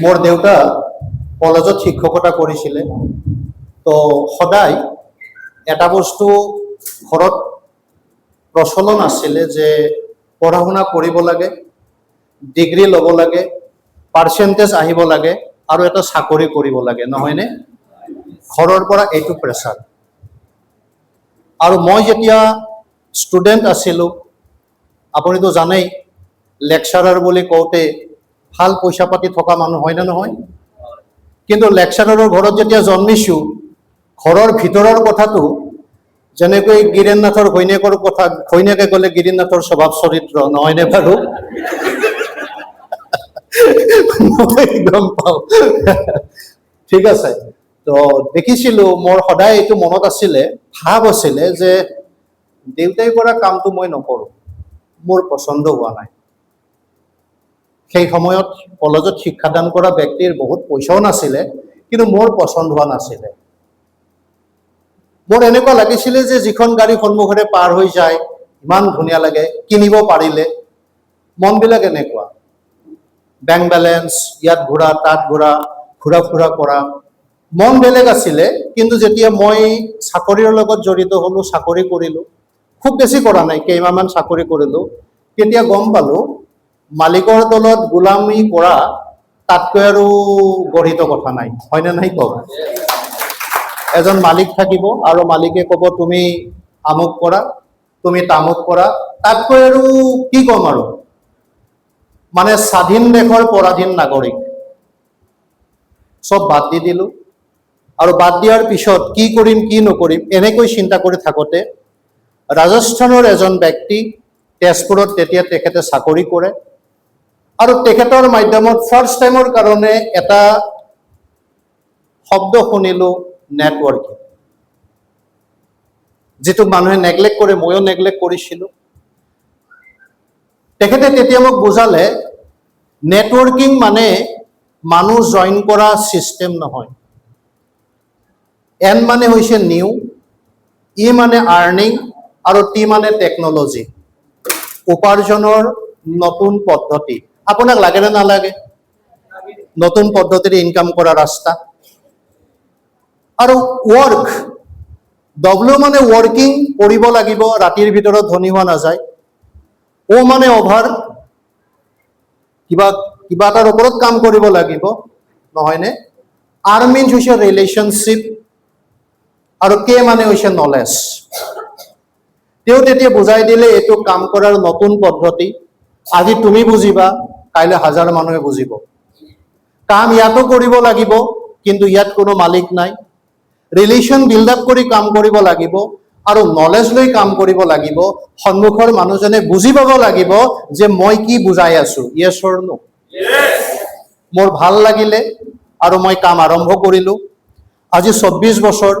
মোৰ দেউতা কলেজত শিক্ষকতা কৰিছিলে। তো সদায় এটা বস্তু ঘৰত প্ৰচলন আছিলে যে পঢ়া শুনা কৰিব লাগে, ডিগ্ৰী ল'ব লাগে, পাৰ্চেণ্টেজ আহিব লাগে আৰু এটা চাকৰি কৰিব লাগে, নহয়নে? ঘৰৰ পৰা এইটো প্ৰেছাৰ। আৰু মই যেতিয়া ষ্টুডেণ্ট আছিলোঁ, আপুনিতো জানেই লেকচাৰাৰ বুলি কওঁতে ভাল পইচা পাতি থকা মানুহ হয় নে নহয়? কিন্তু লেকচাৰাৰৰ ঘৰত যেতিয়া জন্মিছোঁ, ঘৰৰ ভিতৰৰ কথাটো যেনেকৈ গিৰীন নাথৰ ঘৈণীয়েকৰ কথা, ঘৈণীয়েকে ক'লে গিৰীন নাথৰ স্বভাৱ চৰিত্ৰ, নহয়নে বাৰু? মই গম পাওঁ। ঠিক আছে। তো দেখিছিলোঁ, মোৰ সদায় এইটো মনত আছিলে, ভাৱ আছিলে যে দেউতাই কৰা কামটো মই নকৰোঁ, মোৰ পচন্দ হোৱা নাই। সেই সময়ত কলেজত শিক্ষাদান কৰা ব্যক্তিৰ বহুত পইচাও নাছিলে, কিন্তু মোৰ পচন্দ হোৱা নাছিলে। মোৰ এনেকুৱা লাগিছিলে যে যিখন গাড়ী সন্মুখেৰে পাৰ হৈ যায় ইমান ধুনীয়া লাগে, কিনিব পাৰিলে। মনবিলাক এনেকুৱা, বেংক বেলেঞ্চ, ইয়াত ঘূৰা তাত ঘূৰা, ঘূৰা ফুৰা কৰা, মন বেলেগ আছিলে। কিন্তু যেতিয়া মই চাকৰিৰ লগত জড়িত হ'লোঁ, চাকৰি কৰিলোঁ, খুব বেছি কৰা নাই, কেইমাহমান চাকৰি কৰিলোঁ, তেতিয়া গম পালোঁ মালিকৰ তলত গোলামী কৰা তাতকৈ আৰু গঢ়িত কথা নাই, হয়নে নাই কওক? এজন মালিক থাকিব আৰু মালিকে ক'ব তুমি আমুক কৰা, তুমি তামুক কৰা, তাতকৈ আৰু কি ক'ম আৰু? মানে স্বাধীন দেশৰ পৰাধীন নাগৰিক। চব বাদ দি দিলোঁ। আৰু বাদ দিয়াৰ পিছত কি কৰিম কি নকৰিম এনেকৈ চিন্তা কৰি থাকোঁতে ৰাজস্থানৰ এজন ব্যক্তি তেজপুৰত তেতিয়া তেখেতে চাকৰি কৰে আৰু তেখেতৰ মাধ্যমত ফাৰ্ষ্ট টাইমৰ কাৰণে এটা শব্দ শুনিলোঁ, নেটৱৰ্কিং, যিটো মানুহে নেগলেক্ট কৰে, ময়ো নেগলেক্ট কৰিছিলোঁ। তেখেতে তেতিয়া মোক বুজালে নেটৱৰ্কিং মানে মানুহ জইন কৰা ছিষ্টেম নহয়। এন মানে হৈছে নিউ, ই মানে আৰ্নিং আৰু টি মানে টেকনলজি, উপাৰ্জনৰ নতুন পদ্ধতি। আপোনাক লাগে নে নালাগে নতুন পদ্ধতিৰে ইনকাম কৰা ৰাস্তা? আৰু ৱৰ্ক, ডব্লিউ মানে ৱৰ্কিং, কৰিব লাগিব, ৰাতিৰ ভিতৰত ধনী হোৱা নাযায়। অ মানে অভাৰ, কিবা কিবা এটাৰ ওপৰত কাম কৰিব লাগিব, নহয়নে? আৰ মিনছ হৈছে ৰিলেশ্যনশ্বিপ আৰু কে মানে হৈছে নলেজ। তেওঁ তেতিয়া বুজাই দিলে এইটো কাম কৰাৰ নতুন পদ্ধতি। আজি তুমি বুজিবা, কাইলৈ হাজাৰ মানুহে বুজিব। কাম ইয়াতো কৰিব লাগিব, কিন্তু ইয়াত কোনো মালিক নাই। ৰিলেশ্যন বিল্ড আপ কৰি কাম কৰিব লাগিব আৰু নলেজ লৈ কাম কৰিব লাগিব। সন্মুখৰ মানুহজনে বুজি পাব লাগিব যে মই কি বুজাই আছো। ইয়েছ অৰ নো? মোৰ ভাল লাগিলে আৰু মই কাম আৰম্ভ কৰিলোঁ। আজি 24 বছৰ